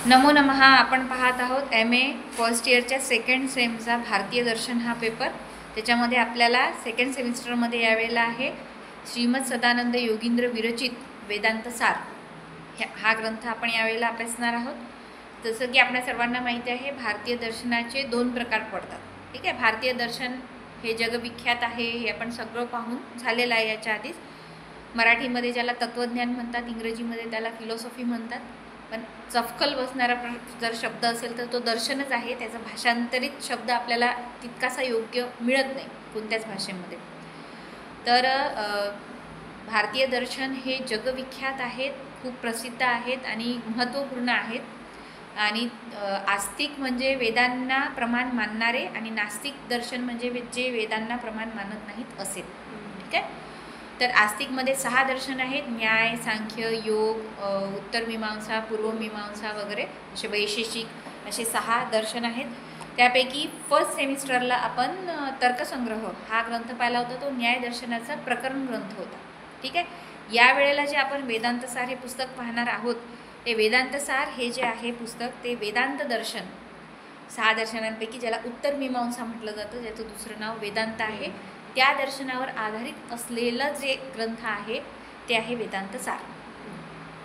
नमो नमः. आपण पाहत आहोत MA फर्स्ट इयरच्या सेकंड सेमचा भारतीय दर्शन हा पेपर. त्याच्यामध्ये आपल्याला सेकंड सेमिस्टरमध्ये यावेळेला आहे श्रीमद सदानंद योगींद्र विरचित वेदांत सार हा ग्रंथ आपण यावेळेला अभ्यासणार आहोत. जसं की आपल्या सर्वांना माहिती आहे, भारतीय दर्शनाचे दोन प्रकार पडतात. ठीक आहे, भारतीय दर्शन हे जगविख्यात आहे, हे आपण सगळं पाहून झालेलं आहे याच्या आधीच. मराठीमध्ये ज्याला तत्त्वज्ञान म्हणतात, इंग्रजीमध्ये त्याला फिलॉसॉफी म्हणतात. पण चफकल बसणारा जर शब्द असेल तर तो दर्शनच आहे. त्याचा भाषांतरित शब्द आपल्याला तितकासा योग्य मिळत नाही कोणत्याच भाषेमध्ये. तर भारतीय दर्शन हे जगविख्यात आहेत, खूप प्रसिद्ध आहेत आणि महत्त्वपूर्ण आहेत. आणि आस्तिक म्हणजे वेदांना प्रमाण मानणारे आणि नास्तिक दर्शन म्हणजे जे वेदांना प्रमाण मानत नाहीत असे. ठीक आहे, तर आस्तिकमध्ये 6 दर्शन आहेत: न्याय, सांख्य, योग, उत्तर मीमांसा, पूर्व मीमांसा वगैरे असे वैशेषिक असे 6 दर्शन आहेत. त्यापैकी फर्स्ट सेमिस्टरला आपण तर्कसंग्रह हा ग्रंथ पाहिला होता, तो न्याय दर्शनाचा प्रकरण ग्रंथ होता. ठीक आहे, यावेळेला जे आपण वेदांत सार हे पुस्तक पाहणार आहोत, ते वेदांत सार हे जे आहे पुस्तक ते वेदांत दर्शन 6 दर्शनांपैकी ज्याला उत्तर मीमांसा म्हटलं जातं, ज्याचं दुसरं नाव वेदांत आहे, त्या दर्शनावर आधारित असलेलं जे ग्रंथ आहे ते आहे वेदांत सार.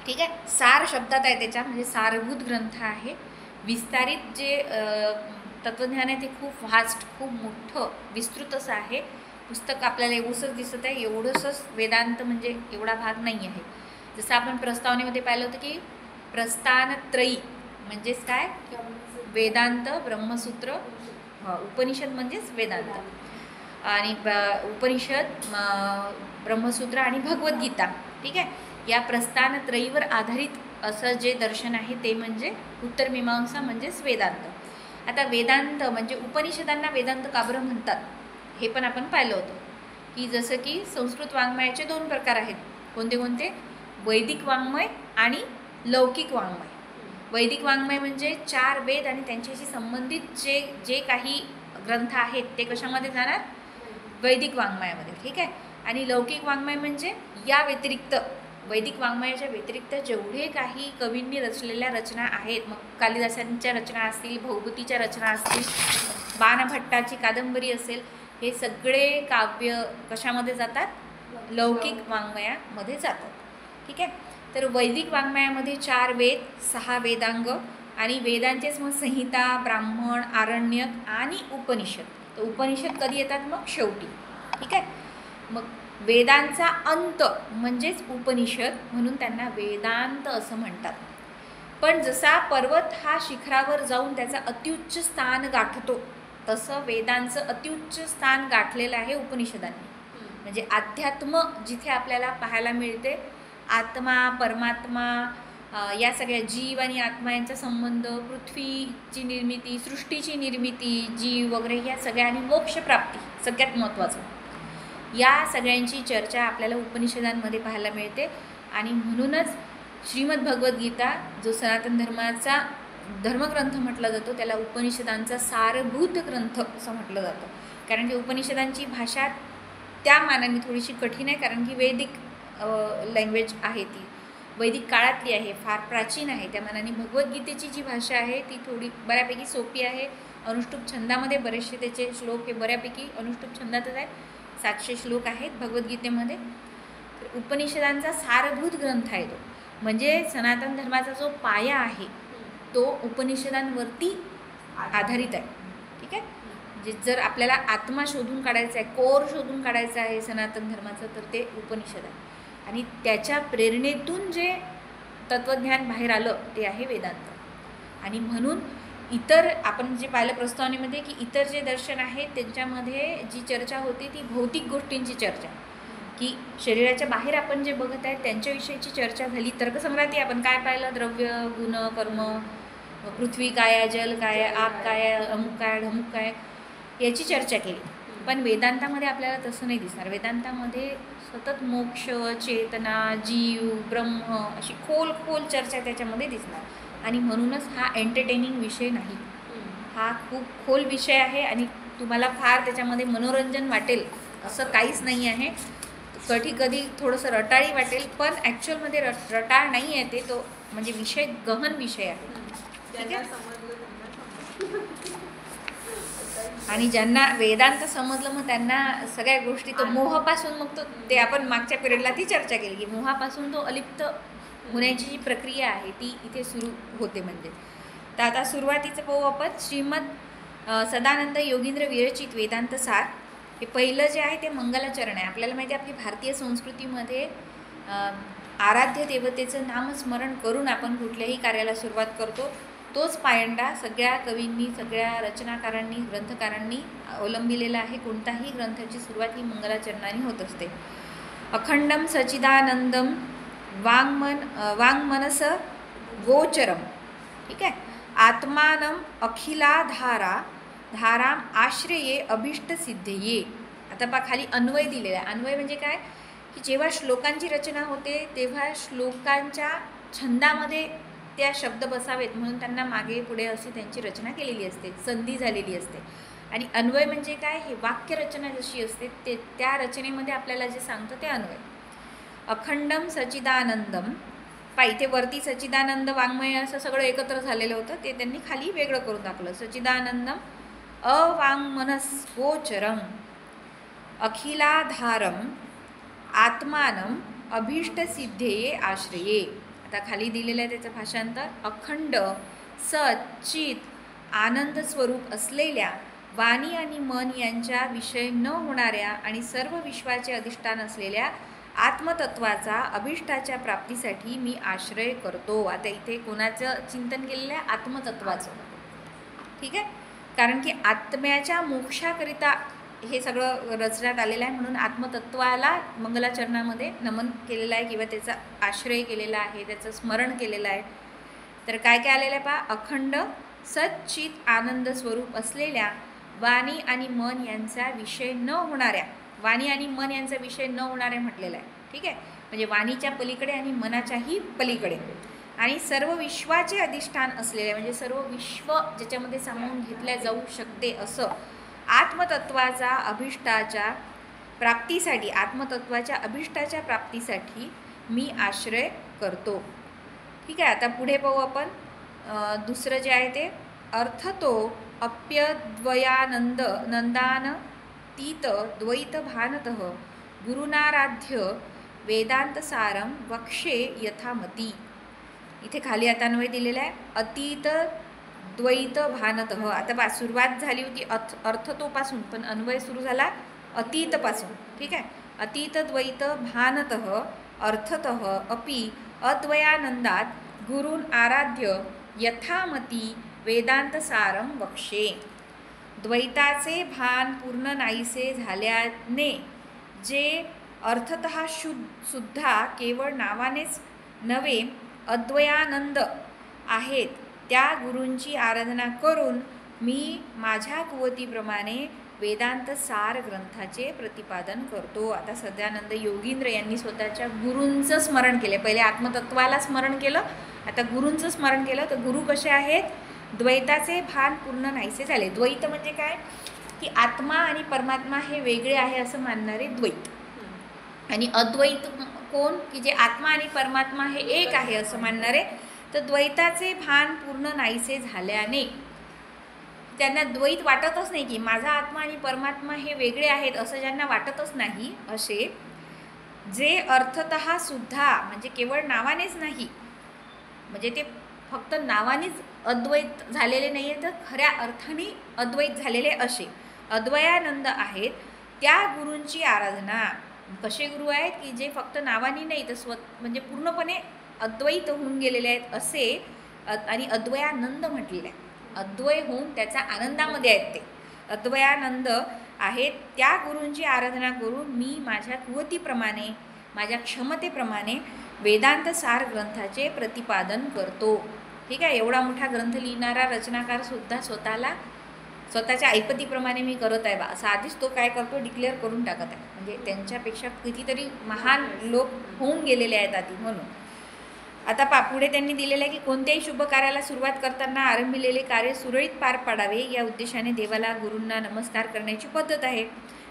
ठीक आहे, सार शब्दात आहे त्याच्या, म्हणजे सारभूत ग्रंथ आहे. विस्तारित जे तत्त्वज्ञान आहे ते खूप व्हास्ट, खूप मोठं, विस्तृत असं आहे पुस्तक. आपल्याला एवढंच दिसत आहे, एवढंच वेदांत म्हणजे एवढा भाग नाही आहे. जसं आपण प्रस्तावनेमध्ये पाहिलं होतं की प्रस्थानत्रयी म्हणजेच काय, वेदांत, ब्रह्मसूत्र, उपनिषद म्हणजेच वेदांत, आणि उपनिषद, ब्रह्मसूत्र आणि भगवद्गीता. ठीक आहे, या प्रस्थानत्रयीवर आधारित असं जे दर्शन आहे ते म्हणजे उत्तर मीमांसा म्हणजेच वेदांत. आता वेदांत म्हणजे उपनिषदांना वेदांत का बरं म्हणतात हे पण आपण पाहिलं होतं की जसं की संस्कृत वाङ्मयाचे 2 प्रकार आहेत. कोणते कोणते? वैदिक वाङ्मय आणि लौकिक वाङ्मय. वैदिक वाङ्मय म्हणजे 4 वेद आणि त्यांच्याशी संबंधित जे काही ग्रंथ आहेत ते कशामध्ये जाणार? वैदिक वाङ्मयामध्ये. ठीक आहे, आणि लौकिक वाङ्मय म्हणजे या व्यतिरिक्त, वैदिक वाङ्मयाच्या व्यतिरिक्त जेवढे काही कवींनी रचलेल्या रचना आहेत, मग कालिदासांच्या रचना असतील, भौभूतीच्या रचना असतील, बाणभट्टाची कादंबरी असेल, हे सगळे काव्य कशामध्ये जातात? लौकिक वाङ्मयामध्ये जातात. ठीक आहे, तर वैदिक वाङ्मयामध्ये 4 वेद, 6 वेदांग आणि वेदांचेच मग संहिता, ब्राह्मण, आरण्यक आणि उपनिषद. तर उपनिषद कधी येतात? मग शेवटी. ठीक आहे, मग वेदांचा अंत म्हणजेच उपनिषद, म्हणून त्यांना वेदांत असं म्हणतात. पण जसा पर्वत हा शिखरावर जाऊन त्याचा अत्युच्च स्थान गाठतो, तसं वेदांचं अत्युच्च स्थान गाठलेलं आहे उपनिषदांनी. म्हणजे अध्यात्म जिथे आपल्याला पाहायला मिळते, आत्मा, परमात्मा, या सगळ्या जीव आणि आत्मा यांचा संबंध, पृथ्वीची निर्मिती, सृष्टीची निर्मिती, जीव वगैरे या सगळ्या, आणि मोक्षप्राप्ती सगळ्यात महत्त्वाचं, या सगळ्यांची चर्चा आपल्याला उपनिषदांमध्ये पाहायला मिळते. आणि म्हणूनच श्रीमद भगवद्गीता जो सनातन धर्माचा धर्मग्रंथ म्हटला जातो, त्याला उपनिषदांचा सारभूत ग्रंथ असं म्हटलं जातं. कारण की उपनिषदांची भाषा त्या मानाने थोडीशी कठीण आहे, कारण की वैदिक लँग्वेज आहे, ती वैदिक काळातली आहे, फार प्राचीन आहे. त्या मानाने भगवद्गीतेची जी भाषा आहे ती थोडी बऱ्यापैकी सोपी आहे. अनुष्टुप छंदामध्ये बरेचसे त्याचे श्लोक हे बऱ्यापैकी अनुष्टुप छंदातच आहेत. 700 श्लोक आहेत भगवद्गीतेमध्ये. तर उपनिषदांचा सारभूत ग्रंथ आहे तो, म्हणजे सनातन धर्माचा जो पाया आहे तो उपनिषदांवरती आधारित आहे. ठीक आहे, म्हणजे जर आपल्याला आत्मा शोधून काढायचा आहे, कोर शोधून काढायचं आहे सनातन धर्माचं, तर ते उपनिषद आहे. आणि त्याच्या प्रेरणेतून जे तत्त्वज्ञान बाहेर आलं ते आहे वेदांत. आणि म्हणून इतर आपण जे पाहिलं प्रस्तावनेमध्ये की इतर जे दर्शन आहेत त्यांच्यामध्ये जी चर्चा होती ती भौतिक गोष्टींची चर्चा, की शरीराच्या बाहेर आपण जे बघत आहे त्यांच्याविषयीची चर्चा झाली. तर्कसंग्रहात आपण काय पाहिलं? द्रव्य, गुण, कर्म, पृथ्वी काय आहे, जल काय आहे, आग काय आहे, अमुक काय, ढमुक काय, याची चर्चा केली. पण वेदांतामध्ये आपल्याला तसं नाही दिसणार. वेदांतामध्ये सतत मोक्ष, चेतना, जीव, ब्रह्म अशी खोल चर्चा त्याच्यामध्ये दिसणार. आणि म्हणूनच हा एंटरटेनिंग विषय नाही, हा खूप खोल विषय आहे आणि तुम्हाला फार त्याच्यामध्ये मनोरंजन वाटेल असं काहीच नाही आहे. कधी थोडंसं रटाळी वाटेल, पण ॲक्च्युअलमध्ये रटाळ नाही आहे ते, तो म्हणजे विषय गहन विषय आहे. ठीक आहे. आणि ज्यांना वेदांत समजलं मग त्यांना सगळ्या गोष्टी तो मोहापासून मग तो ते आपण मागच्या पिरियडला ती चर्चा केली की मोहापासून तो अलिप्त होण्याची जी प्रक्रिया आहे ती इथे सुरू होते. म्हणजे तर आता सुरुवातीचं पाहू आपण श्रीमद सदानंद योगींद्र विरचित वेदांत सार. हे पहिलं जे आहे ते मंगलाचरण आहे. आपल्याला माहिती आहे आपली भारतीय संस्कृतीमध्ये आराध्य देवतेचं नामस्मरण करून आपण कुठल्याही कार्याला सुरुवात करतो. तोच पायंडा सगळ्या कवींनी सगळ्या रचनाकारांनी ग्रंथकारांनी अवलंबिलेला आहे. कोणताही ग्रंथाची सुरुवात ही मंगलाचरणाने होत असते. अखंडम सच्चिदानंदम वाङ्मनस गोचरम. ठीक आहे. आत्मानम अखिलाधारा धाराम आश्रये अभिष्टसिद्धये. आता पहा खाली अन्वय दिलेला आहे. अन्वय म्हणजे काय की जेव्हा श्लोकांची रचना होते तेव्हा श्लोकांच्या छंदामध्ये त्या शब्द बसावेत म्हणून त्यांना मागे पुढे अशी त्यांची रचना केलेली असते, संधी झालेली असते. आणि अन्वय म्हणजे काय, हे वाक्यरचना जशी असते ते त्या रचनेमध्ये आपल्याला जे सांगतं ते अन्वय. अखंडम सच्चिदानंदम. पहा इथे वरती सच्चिदानंद वाङ्मय असं सगळं एकत्र झालेलं होतं, ते त्यांनी खाली वेगळं करून दाखवलं. सच्चिदानंदम अवाङ्मनस्गोचरम अखिलाधारम आत्मानम अभीष्टसिद्धये आश्रये. आता खाली दिलेलं आहे त्याचं भाषांतर. अखंड सच्चित आनंद स्वरूप असलेल्या वाणी आणि मन यांच्या विषय न होणाऱ्या आणि सर्व विश्वाचे अधिष्ठान असलेल्या आत्मतत्वाचा अभिष्टाच्या प्राप्तीसाठी मी आश्रय करतो. आता इथे कोणाचं चिंतन केलेलं आहे, आत्मतत्वाचं. ठीक आहे. कारण की आत्म्याच्या मोक्षाकरिता हे सगळं रचण्यात आलेलं आहे म्हणून आत्मतत्वाला मंगलाचरणामध्ये नमन केलेलं आहे किंवा त्याचा आश्रय केलेला आहे, त्याचं स्मरण केलेलं आहे. तर काय काय आलेलं आहे पहा. अखंड सच्चित आनंद स्वरूप असलेल्या वाणी आणि मन यांचा विषय न होणाऱ्या, वाणी आणि मन यांचा विषय न होणाऱ्या म्हटलेला आहे. ठीक आहे. म्हणजे वाणीच्या पलीकडे आणि मनाच्याही पलीकडे आणि सर्व विश्वाचे अधिष्ठान असलेले म्हणजे सर्व विश्व ज्याच्यामध्ये सामावून घेतल्या जाऊ शकते असं आत्मतत्वाच्या अभिष्टाच्या प्राप्तीसाठी, आत्मतत्वाच्या अभिष्टाच्या प्राप्तीसाठी मी आश्रय करतो. ठीक आहे. आता पुढे पाहू आपण दुसरं जे आहे ते. अर्थतो अप्यद्वयानंद नंदान तीत द्वैत भानतः गुरुनाराध्य वेदांत सारम वक्षे यथामती. इथे खाली आता अन्वय दिलेला आहे. अतीत द्वैत भानतः. आता बा सुरुवात झाली होती अर्थतोपासून पण अन्वय सुरू झाला अतीतपासून. ठीक आहे. अतीत द्वैत भानतः अर्थतः अपि अद्वयानंदात गुरुन आराध्य यथामती वेदांत सारम वक्षे. द्वैताचे भान पूर्ण नाहीसे झाल्याने जे अर्थतः सुद्धा केवळ नावानेच नव्हे अद्वयानंद आहेत त्या गुरूंची आराधना करून मी माझ्या कुवतीप्रमाणे वेदांत सार ग्रंथाचे प्रतिपादन करतो. आता सदानंद योगींद्र यांनी स्वतःच्या गुरूंचं स्मरण केले. पहिले आत्मतत्वाला स्मरण केलं, आता गुरूंचं स्मरण केलं. तर गुरु कसे आहेत, द्वैताचे भान पूर्ण नाहीसे झाले. द्वैत म्हणजे काय की आत्मा आणि परमात्मा हे वेगळे आहे असं मानणारे द्वैत. आणि अद्वैत कोण की जे आत्मा आणि परमात्मा हे एक आहे असं मानणारे. तर द्वैताचे भान पूर्ण नाहीसे झाल्याने त्यांना द्वैत वाटतच नाही की माझा आत्मा आणि परमात्मा हे वेगळे आहेत असं ज्यांना वाटतच नाही असे जे अर्थतः सुद्धा म्हणजे केवळ नावानेच नाही, म्हणजे ते फक्त नावानेच अद्वैत झालेले नाही आहे तर खऱ्या अर्थाने अद्वैत झालेले असे अद्वयानंद आहेत त्या गुरूंची आराधना. कसे गुरु आहेत की जे फक्त नावाने नाही तर म्हणजे पूर्णपणे अद्वैत होऊन गेलेले आहेत असे. आणि अद्वयानंद म्हटलेले आहे. अद्वय होऊन त्याच्या आनंदामध्ये आहेत ते अद्वयानंद आहेत त्या गुरूंची आराधना करून मी माझ्या कुवतीप्रमाणे माझ्या क्षमतेप्रमाणे वेदांत सार ग्रंथाचे प्रतिपादन करतो. ठीक आहे. एवढा मोठा ग्रंथ लिहिणारा रचनाकार सुद्धा स्वतःच्या ऐपतीप्रमाणे मी करत आहे बा असं आधीच तो काय करतो डिक्लेअर करून टाकत आहे. म्हणजे त्यांच्यापेक्षा कितीतरी महान लोक होऊन गेलेले आहेत आधी. म्हणून आता पुढे त्यांनी दिलेलं आहे की कोणत्याही शुभ कार्याला सुरुवात करताना आरंभिलेले कार्य सुरळीत पार पाडावे या उद्देशाने देवाला गुरूंना नमस्कार करण्याची पद्धत आहे.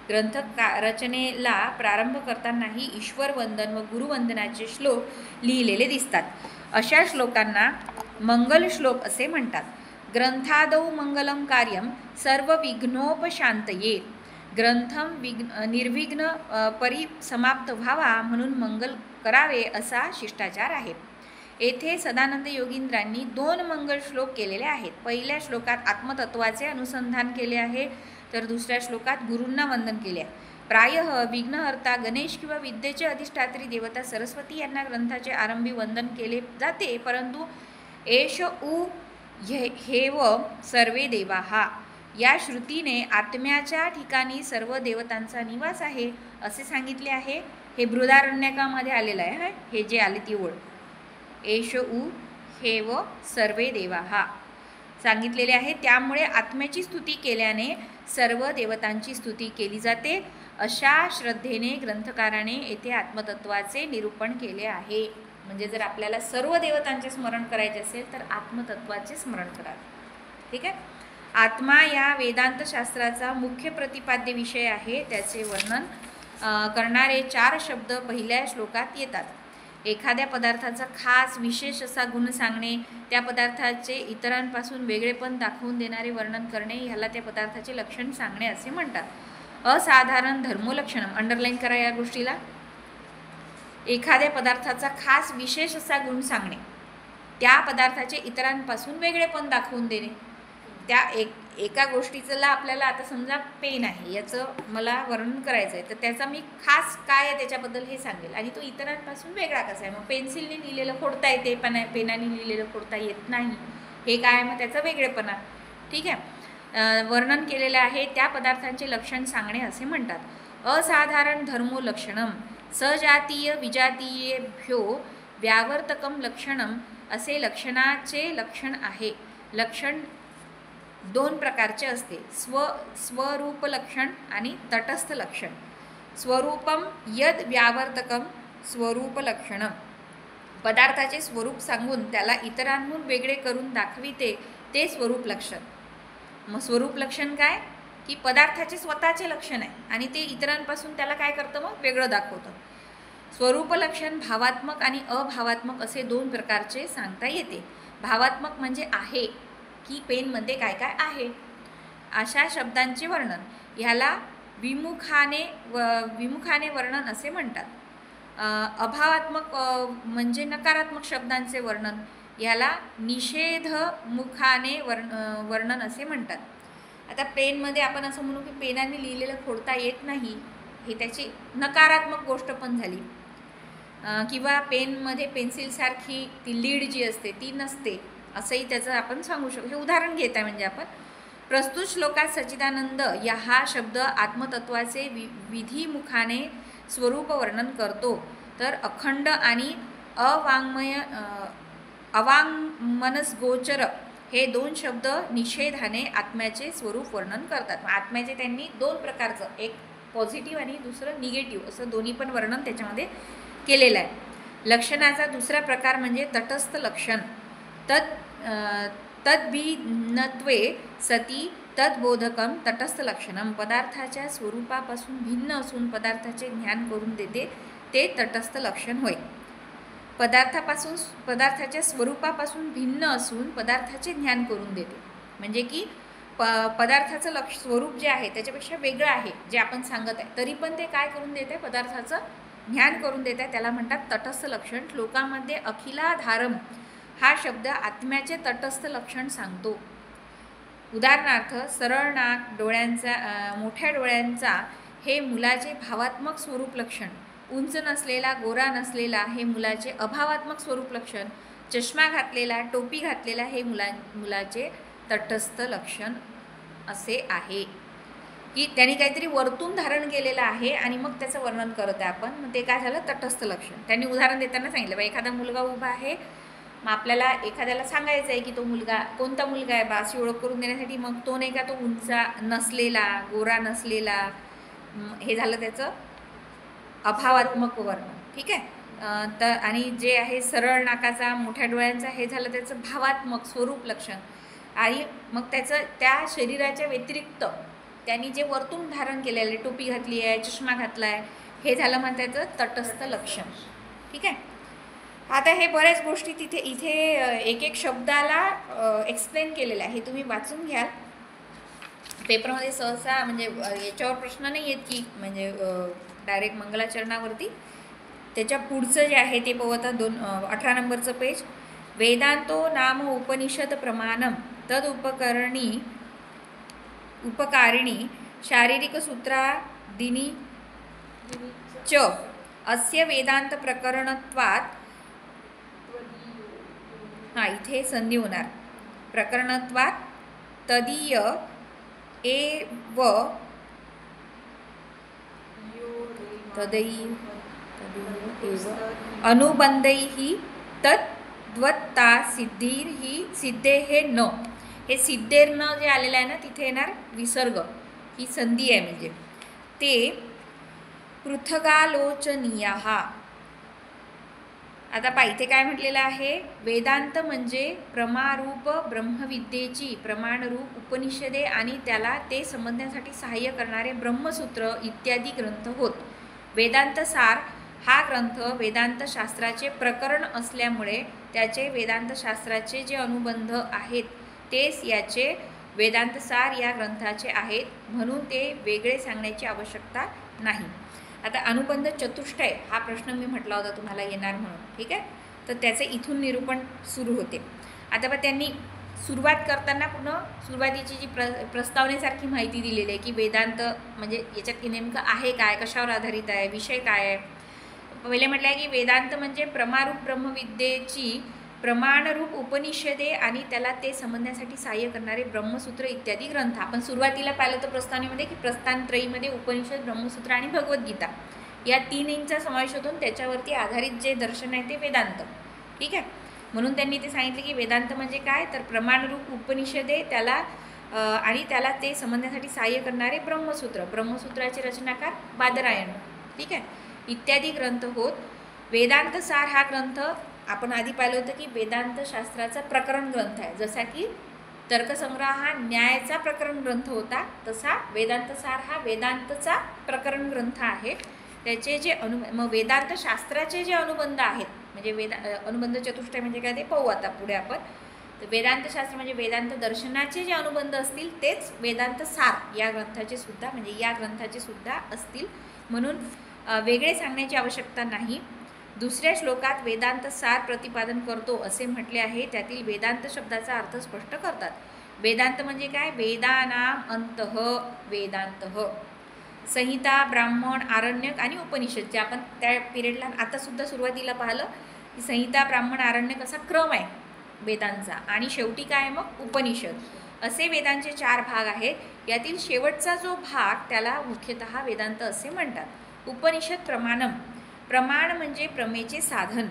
ग्रंथ रचनेला प्रारंभ करतानाही ईश्वर वंदन व गुरुवंदनाचे श्लोक लिहिलेले दिसतात. अशा श्लोकांना मंगल श्लोक असे म्हणतात. ग्रंथादौ मंगलम कार्यम सर्व विघ्नोपशांतये. ग्रंथम निर्विघ्न परिसमाप्त व्हावा म्हणून मंगल करावे असा शिष्टाचार आहे. येथे सदानंद योगींद्रांनी 2 मंगल श्लोक केलेले आहेत. पहिल्या श्लोकात आत्मतत्वाचे अनुसंधान केले आहे, तर दुसऱ्या श्लोकात गुरूंना वंदन केले आहे. प्रायः विघ्नहर्ता गणेश किंवा विद्येचे अधिष्ठात्री देवता सरस्वती यांना ग्रंथाचे आरंभी वंदन केले जाते, परंतु एष उ हेव सर्वे देवाहा या श्रुतीने आत्म्याच्या ठिकाणी सर्व देवतांचा निवास आहे असे सांगितले आहे. हे बृहदारण्यकामध्ये आलेलं आहे. हे जे आले ती ओळ, एष उ हेव सर्वे देवाहा सांगितलेले आहे. त्यामुळे आत्म्याची स्तुती केल्याने सर्व देवतांची स्तुती केली जाते. अशा श्रद्धेने ग्रंथकाराने येथे आत्मतत्वाचे निरूपण केले आहे. म्हणजे जर आपल्याला सर्व देवतांचे स्मरण करायचे असेल तर आत्मतत्वाचे स्मरण करा. ठीक आहे. आत्मा या वेदांत शास्त्राचा मुख्य प्रतिपाद्य विषय आहे. त्याचे वर्णन करणारे 4 शब्द पहिल्या श्लोकात येतात. एखाद्या पदार्थाचा खास विशेष असा गुण सांगणे, त्या पदार्थाचे इतरांपासून वेगळेपण दाखवून देणारे वर्णन करणे, ह्याला त्या पदार्थाचे लक्षण सांगणे असे म्हणतात. असाधारण धर्मलक्षणम, अंडरलाईन करा या गोष्टीला. एखाद्या पदार्थाचा खास विशेष असा गुण सांगणे, त्या पदार्थाचे इतरांपासून वेगळेपण दाखवून देणे. त्या एका गोष्टीचं आपल्याला आता समजा पेन आहे, याचं मला वर्णन करायचं आहे, तर त्याचा मी खास काय आहे त्याच्याबद्दल हे सांगेल आणि तो इतरांपासून वेगळा कसा आहे. मग पेन्सिलने लिहिलेलं खोडता येते, पण पेनाने लिहिलेलं खोडता येत नाही. हे काय आहे? मग त्याचा वेगळेपणा. ठीक आहे. वर्णन केलेलं आहे त्या पदार्थांचे लक्षण सांगणे असे म्हणतात. असाधारण धर्मो लक्षणम सजातीय विजातीयेभ्यो व्यावर्तकम लक्षणम असे लक्षणाचे लक्षण आहे. लक्षण 2 प्रकारचे असते, स्वरूप लक्षण आणि तटस्थ लक्षण. स्वरूपम यद व्यावर्तकम स्वरूप लक्षणम, पदार्थाचे स्वरूप सांगून त्याला इतरांहून वेगळे करून दाखविते ते स्वरूप लक्षण. मग स्वरूप लक्षण काय की पदार्थाचे स्वतःचे लक्षण आहे आणि ते इतरांपासून त्याला काय करतं, मग वेगळं दाखवतं. स्वरूप लक्षण भावात्मक आणि अभावात्मक असे 2 प्रकारचे सांगता येते. भावात्मक म्हणजे आहे की पेनमध्ये काय काय आहे अशा शब्दांचे वर्णन, ह्याला विमुखाने वर्णन असे म्हणतात. अभावात्मक म्हणजे नकारात्मक शब्दांचे वर्णन, ह्याला निषेधमुखाने वर्णन असे म्हणतात. आता पेनमध्ये आपण असं म्हणू की पेनाने लिहिलेलं खोडता येत नाही, हे त्याची नकारात्मक गोष्ट पण झाली. किंवा पेनमध्ये पेन्सिलसारखी ती लीड जी असते ती नसते, असंही त्याचं आपण सांगू शकतो. हे उदाहरण घेत आहे. म्हणजे आपण प्रस्तुत श्लोकात सच्चिदानंद या हा शब्द आत्मतत्वाचे विधिमुखाने स्वरूप वर्णन करतो, तर अखंड आणि अवाङ्मनसगोचर हे 2 शब्द निषेधाने आत्म्याचे स्वरूप वर्णन करतात. आत्म्याचे त्यांनी 2 प्रकारचं, एक पॉझिटिव्ह आणि दुसरं निगेटिव्ह असं दोन्ही पण वर्णन त्याच्यामध्ये केलेलं आहे. लक्षणाचा दुसरा प्रकार म्हणजे तटस्थ लक्षण. तद्भिन्नत्वे सती तद्बोधकम तटस्थ लक्षणम, पदार्थाच्या स्वरूपापासून भिन्न असून पदार्थाचे ज्ञान करून देते ते तटस्थ लक्षण होय. पदार्थाच्या स्वरूपापासून भिन्न असून पदार्थाचे ज्ञान करून देते, म्हणजे की पदार्थाचं स्वरूप जे आहे त्याच्यापेक्षा वेगळं आहे जे आपण सांगत आहे, तरी पण ते काय करून देते, पदार्थाचं ज्ञान करून देत आहे. त्याला म्हणतात तटस्थ लक्षण. श्लोकामध्ये अखिलाधारम हा शब्द आत्म्याचे तटस्थ लक्षण सांगतो. उदाहरणार्थ सरळ नाक, मोठ्या डोळ्यांचा हे मुलाचे भावात्मक स्वरूप लक्षण, उंच नसलेला, गोरा नसलेला हे मुलाचे अभावात्मक स्वरूप लक्षण, चष्मा घातलेला, टोपी घातलेला हे मुलाचे तटस्थ लक्षण असे आहे. की त्यांनी काहीतरी वरतून धारण केलेलं आहे आणि मग त्याचं वर्णन करत आहे आपण, मग ते काय झालं, तटस्थ लक्षण. त्यांनी उदाहरण देताना सांगितलं, बा एखादा मुलगा उभा आहे, मग आपल्याला एखाद्याला सांगायचं आहे की तो मुलगा कोणता मुलगा आहे बा अशी ओळख करून देण्यासाठी, मग तो नाही का तो उंचा नसलेला, गोरा नसलेला, हे झालं त्याचं अभावात्मक वर्णन. ठीक आहे. तर आणि जे आहे सरळ नाकाचा, मोठ्या डोळ्यांचा, हे झालं त्याचं भावात्मक स्वरूप लक्षण. आणि मग त्याचं त्या शरीराच्या व्यतिरिक्त त्यांनी जे वरतून धारण केलेले, टोपी घातली आहे, चष्मा घातला आहे, हे झालं मग त्याचं तटस्थ लक्षण. ठीक आहे. आता हे बऱ्याच गोष्टी इथे एक एक शब्दाला एक्सप्लेन केलेलं आहे, हे तुम्ही वाचून घ्याल. पेपरमध्ये सहसा म्हणजे याच्यावर प्रश्न नाही येत की म्हणजे डायरेक्ट मंगलाचरणावरती. त्याच्या पुढचं जे आहे ते पाहू आता 18 नंबरचं पेज. वेदांतो नाम उपनिषद प्रमाणम तद उपकारिणी शारीरिक सूत्रादिनी च अस्य वेदांत प्रकरणत्वात्. हां, इथे संधी होणार. प्रकरणत्वात् तदीय एव अनुबंधैः तद्वत्ता सिद्धेः न. हे सिद्धेर न जे आलेलं आहे ना, तिथे येणार विसर्ग, ही संधी आहे. म्हणजे ते पृथगालोचनीयः. आता पहा इथे काय म्हटलेलं आहे, वेदांत म्हणजे प्रमारूप ब्रह्मविद्येची प्रमाणरूप उपनिषदे आणि त्याला ते समजण्यासाठी सहाय्य करणारे ब्रह्मसूत्र इत्यादी ग्रंथ होत. वेदांत सार हा ग्रंथ वेदांत शास्त्राचे प्रकरण असल्यामुळे त्याचे वेदांत शास्त्राचे जे अनुबंध आहेत तेच याचे वेदांत सार या ग्रंथाचे आहेत, म्हणून ते वेगळे सांगण्याची आवश्यकता नाही. आता अनुबंध चतुष्टय हा प्रश्न मी म्हटला होता तुम्हाला येणार म्हणून, ठीक आहे. तर त्याचे इथून निरूपण सुरू होते. आता बघा त्यांनी सुरुवात करताना पुन्हा सुरुवातीची जी प्रस्तावनेसारखी माहिती दिलेली आहे की वेदांत म्हणजे याच्यात नेमकं आहे काय, कशावर आधारित आहे, विषय काय आहे. पहिले म्हटलं आहे की वेदांत म्हणजे प्रमारूप ब्रह्मविद्येची प्रमाणरूप उपनिषदे आणि त्याला ते समजण्यासाठी सहाय्य करणारे ब्रह्मसूत्र इत्यादी ग्रंथ. आपण सुरुवातीला पाहिलं तर प्रस्थानीमध्ये की प्रस्थानत्रयीमध्ये उपनिषद, ब्रह्मसूत्र आणि भगवद्गीता या तीनचा समावेश होतो. त्याच्यावरती आधारित जे दर्शन आहे ते वेदांत, ठीक आहे. म्हणून त्यांनी ते सांगितले की वेदांत म्हणजे काय, तर प्रमाणरूप उपनिषदे त्याला आणि त्याला ते समजण्यासाठी सहाय्य करणारे ब्रह्मसूत्र, ब्रह्मसूत्राचे रचनाकार बादरायण, ठीक आहे, इत्यादी ग्रंथ होत. वेदांत सार हा ग्रंथ आपण आधी पाहिलं होतं की वेदांत शास्त्राचा प्रकरण ग्रंथ आहे. जसा की तर्कसंग्रह हा न्यायाचा प्रकरण ग्रंथ होता, तसा वेदांत सार हा वेदांतचा प्रकरण ग्रंथ आहे. त्याचे जे मग वेदांत शास्त्राचे जे अनुबंध आहेत म्हणजे अनुबंध चतुष्टय म्हणजे काय ते पाहू आता पुढे आपण. तर वेदांत शास्त्र म्हणजे वेदांत दर्शनाचे जे अनुबंध असतील तेच वेदांत सार या ग्रंथाचे सुद्धा म्हणजे या ग्रंथाचे सुद्धा असतील, म्हणून वेगळे सांगण्याची आवश्यकता नाही. दुसऱ्या श्लोकात वेदांत सार प्रतिपादन करतो असे म्हटले आहे. त्यातील वेदांत शब्दाचा अर्थ स्पष्ट करतात. वेदांत म्हणजे काय, वेदानाम अंतः वेदांतः. संहिता, ब्राह्मण, आरण्यक आणि उपनिषद जे आपण त्या पिरियडला आतासुद्धा सुरुवातीला पाहिलं की संहिता, ब्राह्मण, आरण्यक असा क्रम आहे वेदांचा आणि शेवटी काय मग उपनिषद. असे वेदांचे 4 भाग आहेत. यातील शेवटचा जो भाग त्याला मुख्यतः वेदांत असे म्हणतात. उपनिषद प्रमाणम. प्रमाण म्हणजे प्रमेचे साधन.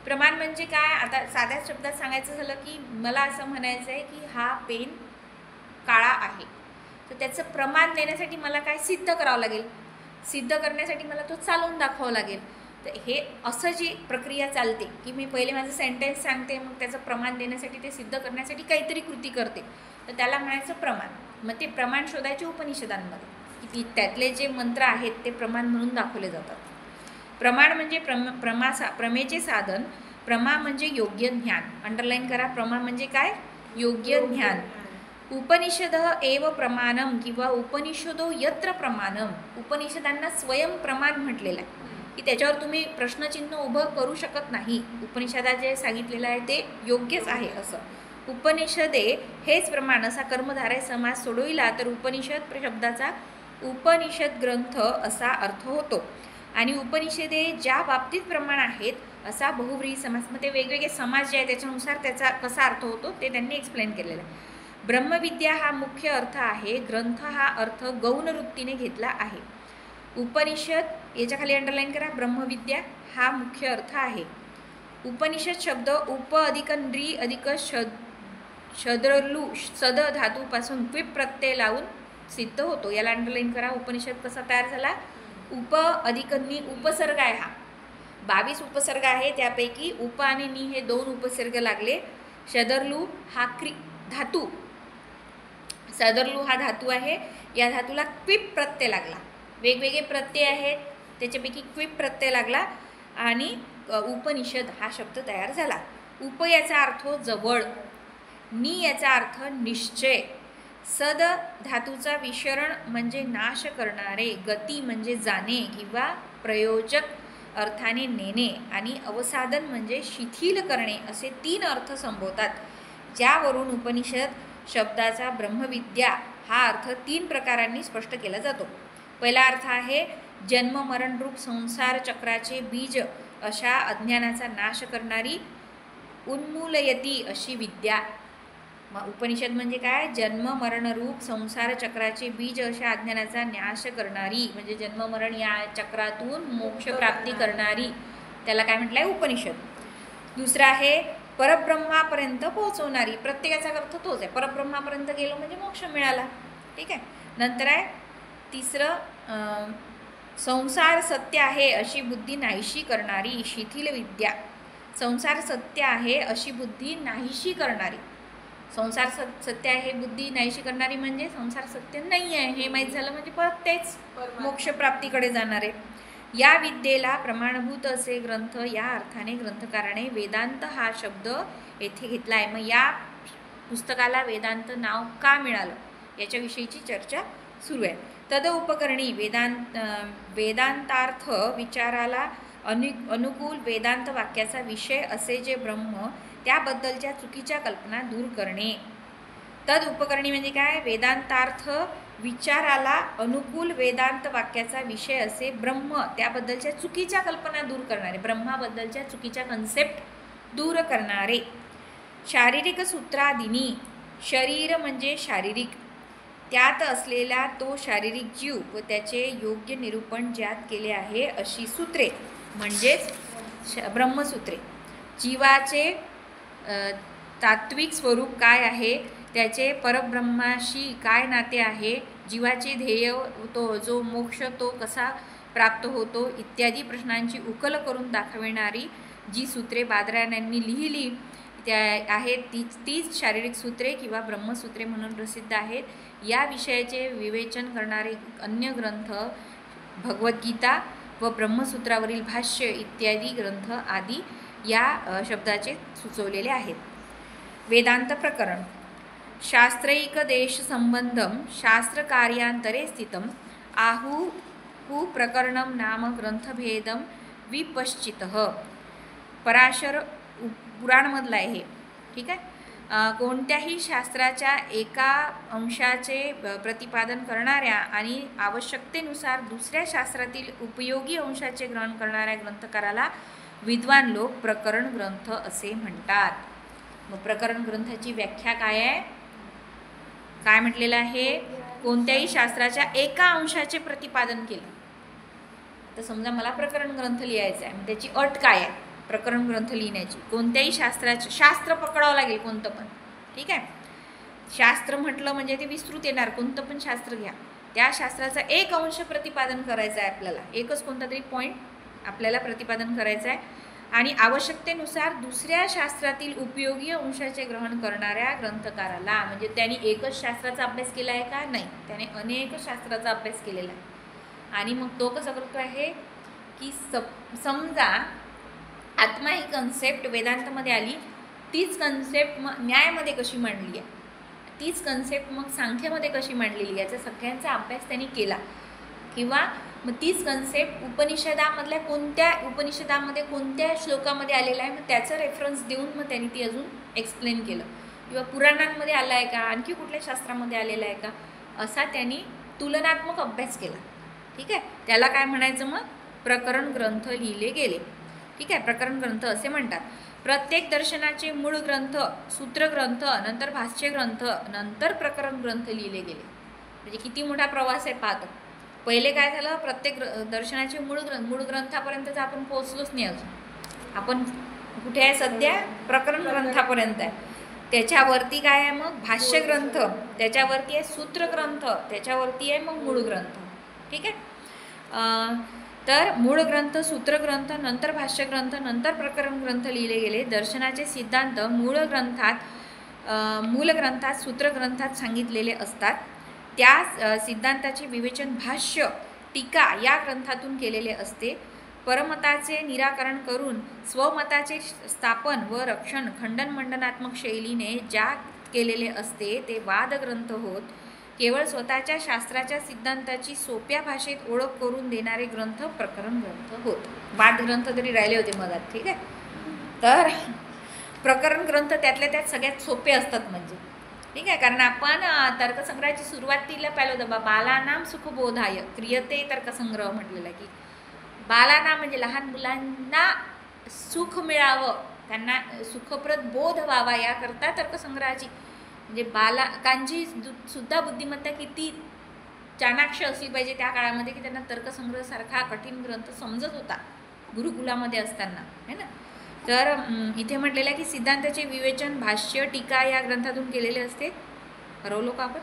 प्रमाण म्हणजे काय, आता साध्या शब्दात सांगायचं झालं की मला असं म्हणायचं आहे की हा पेन काळा आहे, तर त्याचं प्रमाण देण्यासाठी मला काय सिद्ध करावं लागेल. सिद्ध करण्यासाठी मला तो चालवून दाखवावं लागेल. तर हे असं जी प्रक्रिया चालते की मी पहिले माझं सेंटेन्स सांगते, मग त्याचं प्रमाण देण्यासाठी ते सिद्ध करण्यासाठी काहीतरी कृती करते, तर त्याला म्हणायचं प्रमाण. मग ते प्रमाण शोधायचे उपनिषदांमध्ये की त्यातले जे मंत्र आहेत ते प्रमाण म्हणून दाखवले जातात. प्रमाण म्हणजे प्रमेचे साधन. प्रमा म्हणजे योग्य ज्ञान. अंडरलाईन करा, प्रमा म्हणजे काय, योग्य ज्ञान. उपनिषद एव प्रमाणम किंवा उपनिषदो यत्र प्रमाणम. उपनिषदांना स्वयं प्रमाण म्हटलेलं आहे की त्याच्यावर तुम्ही प्रश्नचिन्ह उभं करू शकत नाही. उपनिषदात जे सांगितलेलं आहे ते योग्यच आहे असं. उपनिषदे हेच प्रमाण असा कर्मधारय समास सोडविला तर उपनिषद शब्दाचा उपनिषद ग्रंथ असा अर्थ होतो. आणि उपनिषदे ज्या बाबतीत प्रमाण आहेत असा बहुव्रीही समास. मग ते वेगवेगळे समास जे आहे त्याच्यानुसार त्याचा कसा अर्थ होतो ते त्यांनी एक्सप्लेन केलेलं आहे. ब्रह्मविद्या हा मुख्य अर्थ आहे. ग्रंथ हा अर्थ गौण वृत्तीने घेतला आहे. उपनिषद याच्या खाली अंडरलाईन करा, ब्रह्मविद्या हा मुख्य अर्थ आहे. उपनिषद शब्द उप अधिक नृ अधिक शद्रलू सद धातूपासून क्विप प्रत्यय लावून सिद्ध होतो. याला अंडरलाईन करा. उपनिषद कसा तयार झाला, उप अधिक नि उपसर्ग आहे. हा 22 उपसर्ग आहे, त्यापैकी उप आणि नि हे 2 उपसर्ग लागले. शदरलू हा धातू, सदरलू हा धातू आहे. या धातूला क्विप प्रत्यय लागला. वेगवेगळे प्रत्यय आहेत त्याच्यापैकी क्विप प्रत्यय लागला आणि उपनिषद हा शब्द तयार झाला. उप याचा अर्थ जवळ, नि याचा अर्थ निश्चय, सद धातूचा विशरण म्हणजे नाश करणारे, गती म्हणजे जाणे किंवा प्रयोजक अर्थाने नेणे आणि अवसादन म्हणजे शिथिल करणे असे 3 अर्थ संबोधतात. ज्यावरून उपनिषद शब्दाचा ब्रह्मविद्या हा अर्थ 3 प्रकारांनी स्पष्ट केला जातो. पहिला अर्थ आहे जन्म मरण रूप संसार चक्राचे बीज अशा अज्ञानाचा नाश करणारी उन्मूलयती अशी विद्या. उपनिषद म्हणजे काय? जन्म मरण रूप संसार चक्राचे बीज अशा अज्ञानाचा नाश करणारी, म्हणजे जन्म मरण या चक्रातून मोक्ष प्राप्ती करणारी, त्याला काय म्हटलंय? उपनिषद. दुसरा आहे परब्रह्मापर्यंत पोहोचवणारी. प्रत्येकाचा अर्थ तोच आहे, परब्रह्मापर्यंत गेलो म्हणजे मोक्ष मिळाला. ठीक आहे. नंतर आहे तिसरं संसार सत्य आहे अशी बुद्धी नाहीशी करणारी शिथिल विद्या. संसार सत्य आहे अशी बुद्धी नाहीशी करणारी. संसार सत्य आहे बुद्धी नाहीशी करणारी म्हणजे संसार सत्य नाही आहे हे माहीत झालं म्हणजे परत तेच मोक्षप्राप्तीकडे जाणारे. या विद्येला प्रमाणभूत असे ग्रंथ या अर्थाने ग्रंथकाराने वेदांत हा शब्द येथे घेतला आहे. मग या पुस्तकाला वेदांत नाव का मिळालं याच्याविषयीची चर्चा सुरू आहे. तद उपकरणी वेदांतार्थ विचाराला अनुकूल वेदांत वाक्याचा विषय असे जे ब्रह्म त्याबद्दलच्या चुकीच्या कल्पना दूर करणे. तद उपकरणी म्हणजे काय? वेदांतार्थ विचाराला अनुकूल वेदांत वाक्याचा विषय असे ब्रह्म त्याबद्दलच्या चुकीच्या कल्पना दूर करणारे, ब्रह्माबद्दलच्या चुकीच्या कन्सेप्ट दूर करणारे. शारीरिक सूत्रादिनी, शरीर म्हणजे शारीरिक, त्यात असलेला तो शारीरिक जीव व त्याचे योग्य निरूपण ज्यात केले आहे अशी सूत्रे म्हणजेच ब्रह्मसूत्रे. जीवाचे तात्विक स्वरूप काय आहे, त्याचे परब्रह्माशी काय नाते आहे, जीवाचे ध्येय तो जो मोक्ष तो कसा प्राप्त होतो इत्यादी प्रश्नांची उकल करून दाखविणारी जी सूत्रे बादरायणांनी लिहिली त्या आहेत तीच शारीरिक सूत्रे किंवा ब्रह्मसूत्रे म्हणून प्रसिद्ध आहेत. या विषयाचे विवेचन करणारे अन्य ग्रंथ भगवद्गीता व ब्रह्मसूत्रावरील भाष्य इत्यादी ग्रंथ आदी या शब्दाचे सुचवलेले आहेत. वेदांत प्रकरण. शास्त्रैक देश संबंधम शास्त्रकार्यांतरे स्थितम आहु प्रकरणम नाम ग्रंथभेदम विपश्चितः. पराशर पुराणमधलं आहे हे. ठीक आहे. कोणत्याही शास्त्राच्या एका अंशाचे प्रतिपादन करणाऱ्या आणि आवश्यकतेनुसार दुसऱ्या शास्त्रातील उपयोगी अंशाचे ग्रहण करणाऱ्या ग्रंथकाराला विद्वान लोक प्रकरण ग्रंथ असे म्हणतात. मग प्रकरण ग्रंथाची व्याख्या काय आहे? काय म्हटलेलं आहे? कोणत्याही शास्त्राच्या एका अंशाचे प्रतिपादन केलं. तर समजा मला प्रकरण ग्रंथ लिहायचा आहे, मग त्याची अट काय आहे प्रकरण ग्रंथ लिहिण्याची? कोणत्याही शास्त्राचे शास्त्र पकडावं लागेल कोणतं पण. ठीक आहे. शास्त्र म्हटलं म्हणजे ते विस्तृत येणार, कोणतं पण शास्त्र घ्या, त्या शास्त्राचा एक अंश प्रतिपादन करायचा आहे आपल्याला, एकच कोणता तरी पॉईंट आपल्याला प्रतिपादन करायचं आहे. आणि आवश्यकतेनुसार दुसऱ्या शास्त्रातील उपयोगी अंशाचे ग्रहण करणाऱ्या ग्रंथकाराला, म्हणजे त्यांनी एकच शास्त्राचा अभ्यास केला आहे का? नाही, त्याने अनेक शास्त्राचा अभ्यास केलेला आहे. आणि मग तो कसं करतो आहे की समजा आत्मा ही कन्सेप्ट वेदांतमध्ये आली, तीच कन्सेप्ट मग न्यायामध्ये कशी मांडली आहे, तीच कन्सेप्ट मग सांख्यामध्ये कशी मांडलेली याचा सगळ्यांचा अभ्यास त्यांनी केला. किंवा मग तीच कन्सेप्ट उपनिषदामधल्या उपनिषदामध्ये कोणत्या श्लोकामध्ये आलेला आहे, मग त्याचं रेफरन्स देऊन मग त्यांनी ती अजून एक्सप्लेन केलं. किंवा पुराणांमध्ये आलं आहे का, आणखी कुठल्या शास्त्रामध्ये आलेलं आहे का, असा त्यांनी तुलनात्मक अभ्यास केला. ठीक आहे. त्याला काय म्हणायचं? मग प्रकरण ग्रंथ लिहिले गेले. ठीक आहे. प्रकरण ग्रंथ असे म्हणतात. प्रत्येक दर्शनाचे मूळ ग्रंथ, सूत्रग्रंथ, नंतर भाष्यग्रंथ, नंतर प्रकरण ग्रंथ लिहिले गेले. म्हणजे किती मोठा प्रवास आहे पाहतो. पहिले काय झालं, प्रत्येक दर्शनाचे मूळ ग्रंथापर्यंत आपण पोहोचलोच नाही अजून. आपण कुठे आहे सध्या? प्रकरण ग्रंथापर्यंत आहे. त्याच्यावरती काय आहे मग? भाष्यग्रंथ, त्याच्यावरती आहे सूत्रग्रंथ, त्याच्यावरती आहे मग मूळ ग्रंथ. ठीक आहे. तर मूळ ग्रंथ, सूत्रग्रंथ, नंतर भाष्यग्रंथ, नंतर प्रकरण ग्रंथ लिहिले गेले. दर्शनाचे सिद्धांत मूळ ग्रंथात सूत्रग्रंथात सांगितलेले असतात. त्या सिद्धांताचे विवेचन भाष्य, टीका या ग्रंथातून केलेले असते. परमताचे निराकरण करून स्वमताचे स्थापन व रक्षण खंडन मंडनात्मक शैलीने ज्या केलेले असते ते वादग्रंथ होत. केवळ स्वतःच्या शास्त्राच्या सिद्धांताची सोप्या भाषेत ओळख करून देणारे ग्रंथ प्रकरण ग्रंथ होत. वादग्रंथ तरी राहिले होते मधात, ठीक आहे. तर प्रकरण ग्रंथ त्यातल्या त्यात सगळ्यात सोपे असतात म्हणजे, ठीक आहे. कारण आपण तर्कसंग्रहाची सुरुवातीला पाहिलं होतं बालानाम सुखबोधाय क्रियते तर्कसंग्रह म्हटलेला की बालानाम म्हणजे लहान मुलांना सुख मिळावं, त्यांना सुखप्रद बोध व्हावा याकरता तर्कसंग्रहाची म्हणजे बालकांची सुद्धा बुद्धिमत्ता किती चाणाक्ष असली पाहिजे त्या काळामध्ये की त्यांना तर्कसंग्रह सारखा कठीण ग्रंथ समजत होता गुरुकुलामध्ये असताना, है ना. तर इथे म्हटलेलं आहे की सिद्धांताचे विवेचन भाष्य टीका या ग्रंथातून केलेले असते. हरवलो का आपण?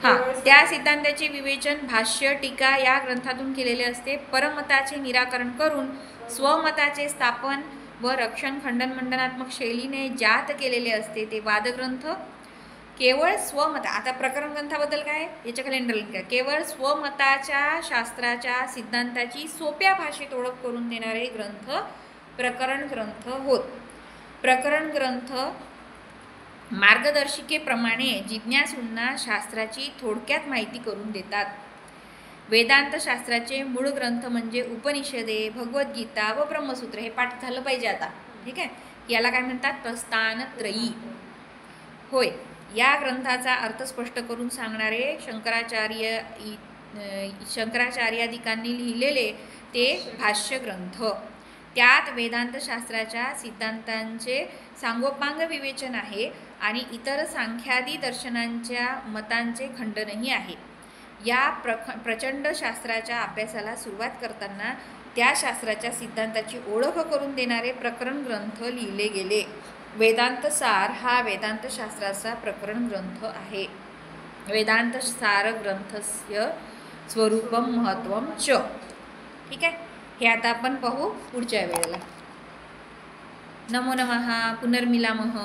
हां, त्या सिद्धांताचे विवेचन भाष्य टीका या ग्रंथातून केलेले असते. परमताचे निराकरण करून स्वमताचे स्थापन व रक्षण खंडन मंडनात्मक शैलीने ज्यात केलेले असते ते वादग्रंथ. केवळ स्वमत, आता प्रकरण ग्रंथाबद्दल काय याच्या कॅलेंडर लिंक आहे. केवळ स्वमताच्या शास्त्राच्या सिद्धांताची सोप्या भाषेत ओळख करून देणारे ग्रंथ प्रकरण ग्रंथ होत. प्रकरण ग्रंथ मार्गदर्शिकेप्रमाणे जिज्ञासूंना शास्त्राची थोडक्यात माहिती करून देतात. वेदांत शास्त्राचे मूळ ग्रंथ म्हणजे उपनिषदे, भगवद्गीता व ब्रह्मसूत्र. हे पाठ झालं पाहिजे आता, ठीक आहे. याला काय म्हणतात? प्रस्थानत्रयी होय. या ग्रंथाचा अर्थ स्पष्ट करून सांगणारे शंकराचार्यादिकांनी लिहिलेले ते भाष्य ग्रंथ. त्यात वेदांत शास्त्राच्या सिद्धांतांचे सांगोपांग विवेचन आहे आणि इतर सांख्यादी दर्शनांच्या मतांचे खंडनही आहे. या प्रचंड शास्त्राच्या अभ्यासाला सुरुवात करताना त्या शास्त्राच्या सिद्धांताची ओळख करून देणारे प्रकरण ग्रंथ लिहिले गेले. वेदांत सार हा वेदांत शास्त्राचा प्रकरण ग्रंथ आहे. वेदांत सार ग्रंथस्य स्वरूपम महत्वम च. ठीक आहे, हे आता आपण पाहू पुढच्या वेळेला. नमो नमः. पुनर्मिलामः.